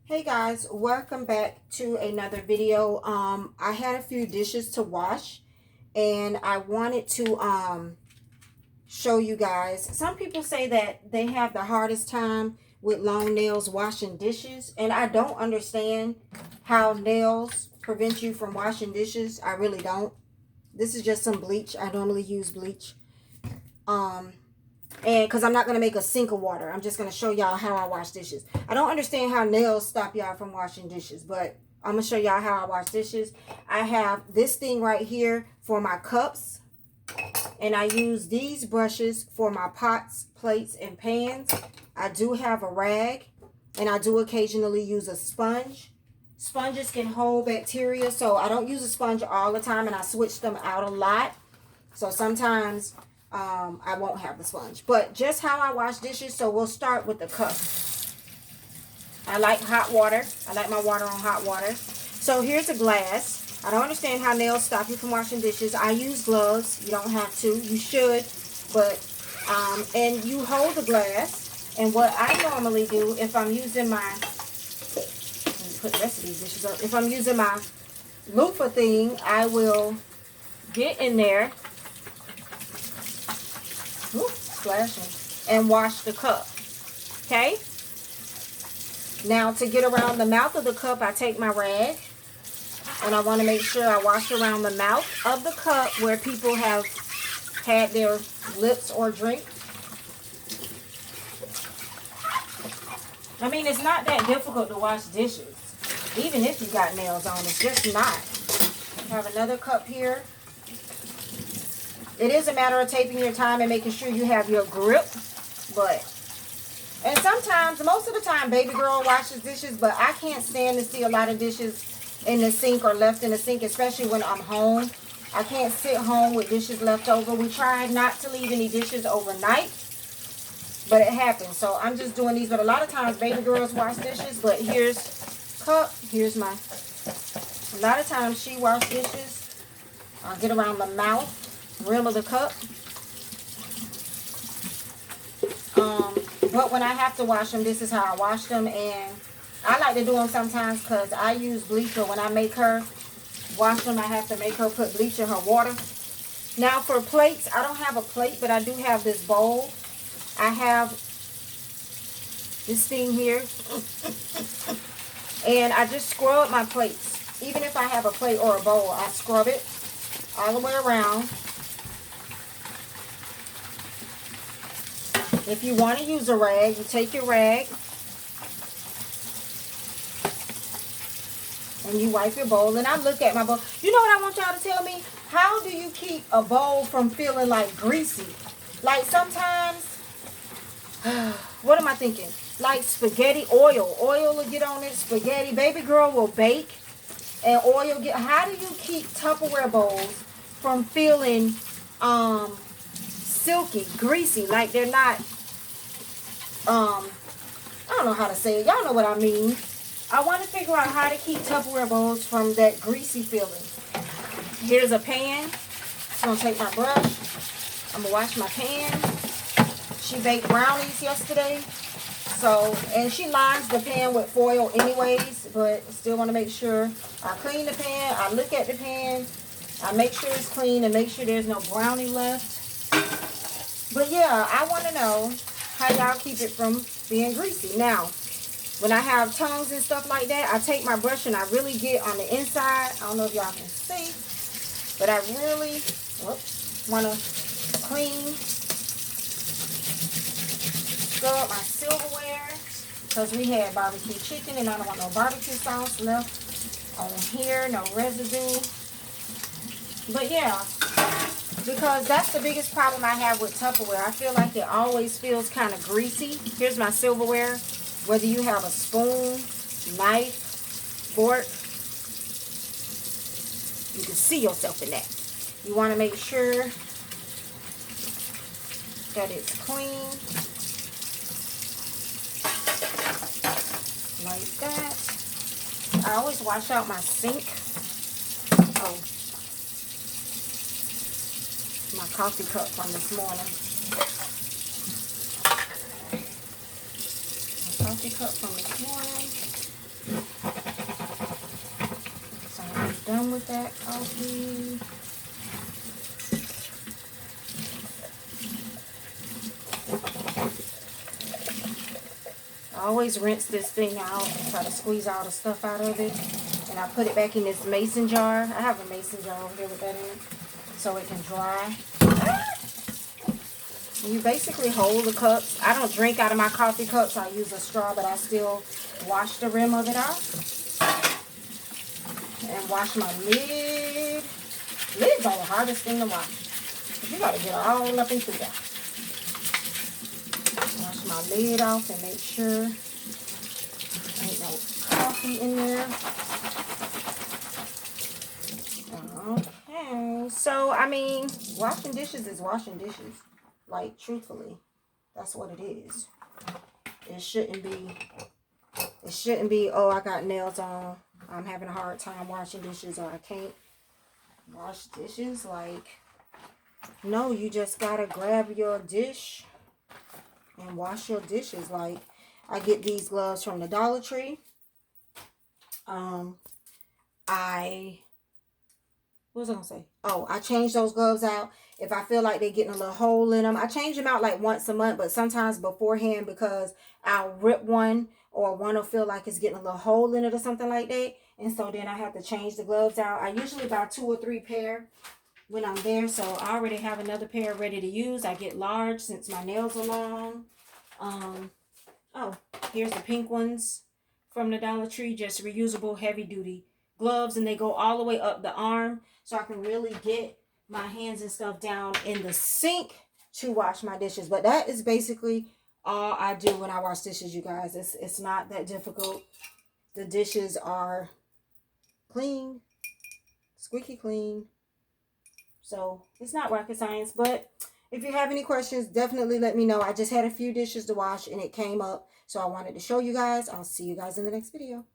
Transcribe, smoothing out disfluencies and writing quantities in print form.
Hey guys, welcome back to another video. I had a few dishes to wash and I wanted to show you guys. Some people say that they have the hardest time with long nails washing dishes, and I don't understand how nails prevent you from washing dishes. I really don't. This is just some bleach. I normally use bleach. And because I'm not going to make a sink of water, I'm just going to show y'all how I wash dishes. I don't understand how nails stop y'all from washing dishes, but I'm going to show y'all how I wash dishes. I have this thing right here for my cups, and I use these brushes for my pots, plates, and pans. I do have a rag, and I do occasionally use a sponge. Sponges can hold bacteria, so I don't use a sponge all the time, and I switch them out a lot. So sometimes I won't have the sponge. But just how I wash dishes, so we'll start with the cup. I like hot water. I like my water on hot water. So here's a glass. I don't understand how nails stop you from washing dishes. I use gloves. You don't have to. You should. But, and you hold the glass. And what I normally do, if I'm using my, let me put the rest of these dishes up. If I'm using my loofah thing, I will get in there, splashing, and wash the cup. Okay? Now to get around the mouth of the cup, I take my rag, and I want to make sure I wash around the mouth of the cup where people have had their lips or drink. I mean, it's not that difficult to wash dishes, even if you got nails on. It's just not. I have another cup here. It is a matter of taking your time and making sure you have your grip, and sometimes, most of the time, baby girl washes dishes, but I can't stand to see a lot of dishes in the sink or left in the sink, especially when I'm home. I can't sit home with dishes left over. We try not to leave any dishes overnight, but it happens. So I'm just doing these, but a lot of times baby girls wash dishes, but here's cup, here's my, a lot of times she washes dishes. I'll get around the mouth, rim of the cup. But when I have to wash them, this is how I wash them. And I like to do them sometimes because I use bleach, but when I make her wash them, I have to make her put bleach in her water. Now for plates, I don't have a plate, but I do have this bowl. I have this thing here. And I just scrub my plates. Even if I have a plate or a bowl, I scrub it all the way around. If you want to use a rag, you take your rag and you wipe your bowl. And I look at my bowl. You know what I want y'all to tell me? How do you keep a bowl from feeling like greasy? Like sometimes, what am I thinking? Like spaghetti oil. Oil will get on it. Spaghetti. Baby girl will bake and oil get. How do you keep Tupperware bowls from feeling silky, greasy, like they're not, I don't know how to say it. Y'all know what I mean. I want to figure out how to keep Tupperware bowls from that greasy feeling. Here's a pan. I'm going to take my brush. I'm going to wash my pan. She baked brownies yesterday. So, and she lines the pan with foil anyways, but still want to make sure I clean the pan. I look at the pan. I make sure it's clean and make sure there's no brownie left. But yeah, I want to know how y'all keep it from being greasy. Now, when I have tongues and stuff like that, I take my brush and I really get on the inside. I don't know if y'all can see, but I really want to clean, scrub my silverware, because we had barbecue chicken and I don't want no barbecue sauce left on here, no residue. But yeah, because that's the biggest problem I have with Tupperware. I feel like it always feels kind of greasy. Here's my silverware. Whether you have a spoon, knife, fork, you can see yourself in that. You want to make sure that it's clean. Like that. I always wash out my sink. Oh. My coffee cup from this morning. My coffee cup from this morning. done with that coffee. I always rinse this thing out, try to squeeze all the stuff out of it. And I put it back in this mason jar. I have a mason jar over here with that in it, so it can dry. And you basically hold the cups. I don't drink out of my coffee cups. I use a straw, but I still wash the rim of it off. And wash my lid. Lids are the hardest thing to wash. You gotta get all up into that. Wash my lid off and make sure ain't no coffee in there. Okay, so I mean, washing dishes is washing dishes. Like, truthfully, that's what it is. It shouldn't be, oh, I got nails on, I'm having a hard time washing dishes, or I can't wash dishes. Like, no, you just gotta grab your dish and wash your dishes. Like, I get these gloves from the Dollar Tree. What was I gonna say? Oh, I change those gloves out if I feel like they're getting a little hole in them. I change them out like once a month, but sometimes beforehand, because I'll rip one, or one will feel like it's getting a little hole in it or something like that. And so then I have to change the gloves out. I usually buy 2 or 3 pair when I'm there, so I already have another pair ready to use. I get large since my nails are long. Oh, here's the pink ones from the Dollar Tree, just reusable heavy duty gloves, and they go all the way up the arm, so I can really get my hands and stuff down in the sink to wash my dishes. But that is basically all I do when I wash dishes, you guys. It's not that difficult. The dishes are clean, squeaky clean. So it's not rocket science. But if you have any questions, definitely let me know. I just had a few dishes to wash and it came up, so I wanted to show you guys. I'll see you guys in the next video.